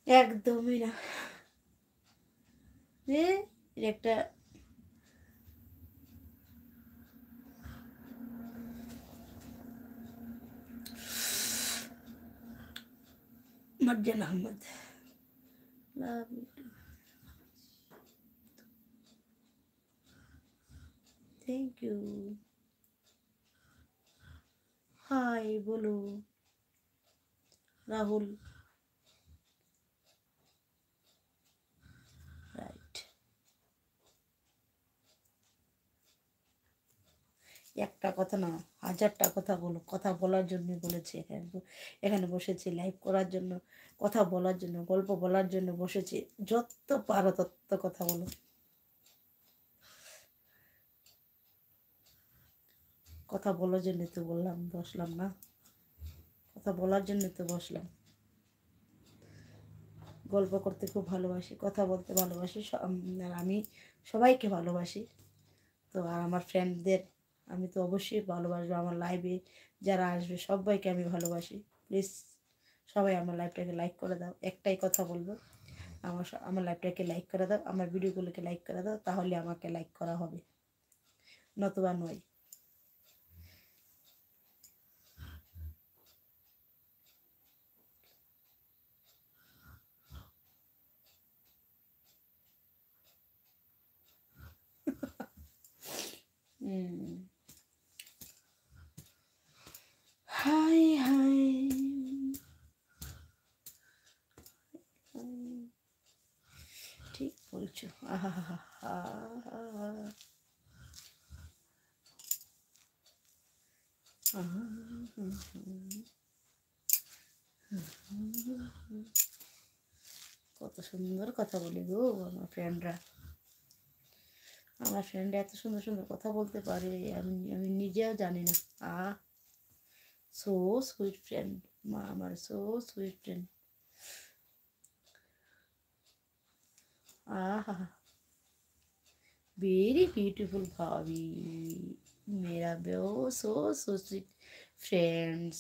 একদমই না। এর একটা Marjan Ahmad, love you, thank you. Hi বলো রাহুল। রাইট, একটা কথা না, হাজারটা কথা বলো। কথা বলার জন্য বলেছি, এখানে এখানে বসেছি লাইভ করার জন্য, কথা বলার জন্য, গল্প বলার জন্য বসেছি। যত পারো তত কথা বলো। কথা বলার জন্য তো বললাম, বসলাম না? কথা বলার জন্য তো বসলাম। গল্প করতে খুব ভালোবাসি, কথা বলতে ভালোবাসি, আর আমি সবাইকে ভালোবাসি। তো আর আমার ফ্রেন্ডদের আমি তো অবশ্যই ভালোবাসবো। আমার লাইভে যারা আসবে সবাইকে আমি ভালোবাসি। প্লিজ সবাই আমার লাইভটাকে লাইক করে দাও। একটাই কথা বলবো, আমার লাইভটাকে লাইক করে দাও, আমার ভিডিওগুলোকে লাইক করে দাও, তাহলে আমাকে লাইক করা হবে, নতুবা নয়। হাই হাই, ঠিক বলছো। আহা হা হা, কত সুন্দর কথা বলে গো আমার ফ্রেন্ডরা। আমার ফ্রেন্ডরা এত সুন্দর সুন্দর কথা বলতে পারে, আমি আমি নিজেও জানি না। আহ, সো সুইট ফ্রেন্ড, মা আমার সো সুইট ফ্রেন্ড। आहा, वेरी ब्यूटीफुल भाभी, मेरा बेओ सो सो स्वीट फ्रेंड्स।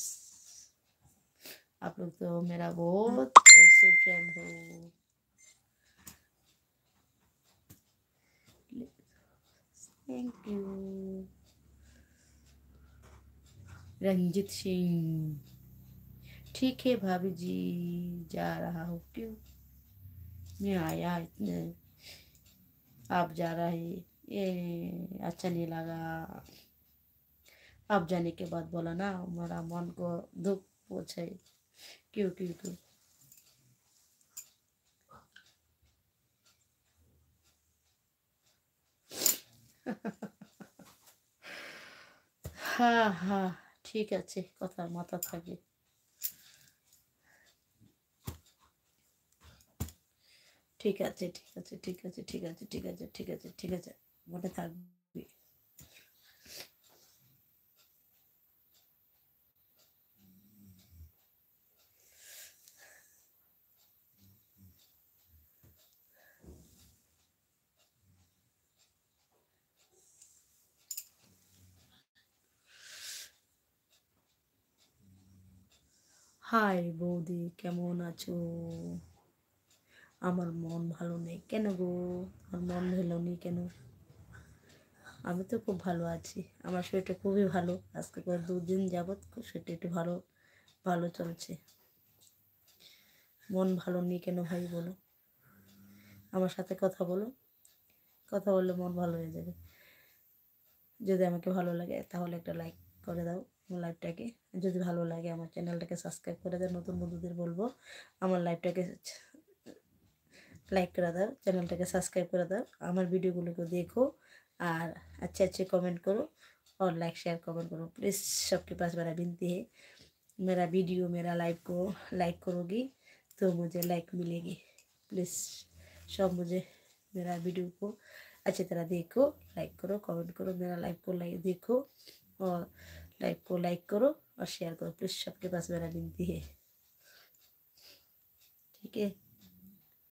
आप लोग तो मेरा बहुत क्लोज फ्रेंड हो। Thank you. रंजित सिंह, ठीक है भाभी जी, जा रहा हूँ। क्यों मैं आया इतने, आप जा रहे, ये अच्छा नहीं लगा। आप जाने के बाद बोला ना, हमारा मन को दुख पहुँचे। क्यों क्यों क्यों? হ্যাঁ হ্যাঁ, ঠিক আছে, কথা মাথা থাকে। ঠিক আছে ঠিক আছে ঠিক আছে ঠিক আছে ঠিক আছে ঠিক আছে ঠিক আছে, মনে থাকবে। হাই বৌদি, কেমন আছো? আমার মন ভালো নেই কেন গো? আমার মন ভালো নেই কেন? আমি তো খুব ভালো আছি, আমার শরীরটা খুবই ভালো। আজকে করে 2 দিন যাবৎ শরীরটা একটু ভালো ভালো চলছে। মন ভালো নেই কেন ভাই বলো? আমার সাথে কথা বলো, কথা বললে মন ভালো হয়ে যাবে। যদি আমাকে ভালো লাগে তাহলে একটা লাইক করে দাও আমার লাইভটাকে। যদি ভালো লাগে আমার চ্যানেলটাকে সাবস্ক্রাইব করে দাও। নতুন বন্ধুদের বলবো আমার লাইভটাকে लाइक करा दाओ, चैनल के सब्सक्राइब करा दाओ, हमार वीडियो को देखो और अच्छे अच्छे कमेंट करो और लाइक शेयर कमेंट करो। प्लीज़ सबके पास मेरा विनती है, मेरा वीडियो मेरा लाइव को लाइक करोगी तो मुझे लाइक मिलेगी। प्लीज़ सब मुझे मेरा वीडियो को अच्छी तरह देखो, लाइक करो, कमेंट करो, मेरा लाइव को लाइक देखो और लाइव को लाइक करो और शेयर करो। प्लीज़ सबके पास मेरा विनती है, ठीक है।